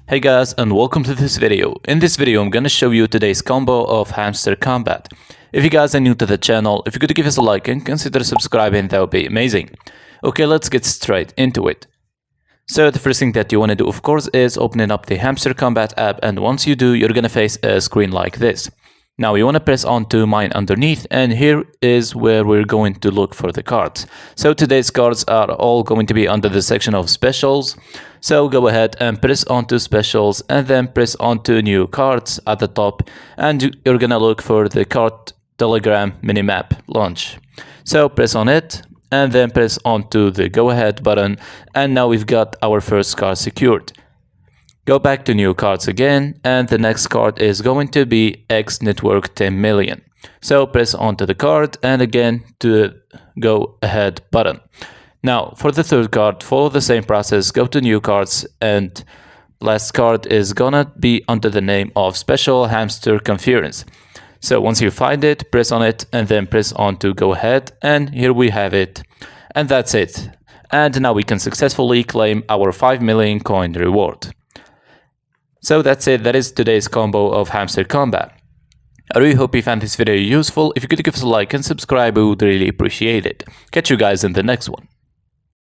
Hey guys, and welcome to this video. In this video I'm gonna show you today's combo of Hamster Kombat. If you guys are new to the channel, if you could give us a like and consider subscribing, that would be amazing. Okay, let's get straight into it. So the first thing that you want to do, of course, is opening up the Hamster Kombat app, and once you do, you're gonna face a screen like this. Now you want to press onto mine underneath, and here is where we're going to look for the cards. So today's cards are all going to be under the section of specials. So go ahead and press onto specials and then press onto new cards at the top, and you're gonna look for the card telegram minimap launch. So press on it and then press onto the go ahead button, and now we've got our first card secured. Go back to new cards again, and the next card is going to be X Network 10 million. So press onto the card and again to the go ahead button. Now for the third card, follow the same process, go to new cards, and last card is gonna be under the name of Special Hamster Conference. So once you find it, press on it and then press on to go ahead, and here we have it. And that's it. And now we can successfully claim our 5 million coin reward. So that's it, that is today's combo of Hamster Kombat. I really hope you found this video useful. If you could give us a like and subscribe, we would really appreciate it. Catch you guys in the next one.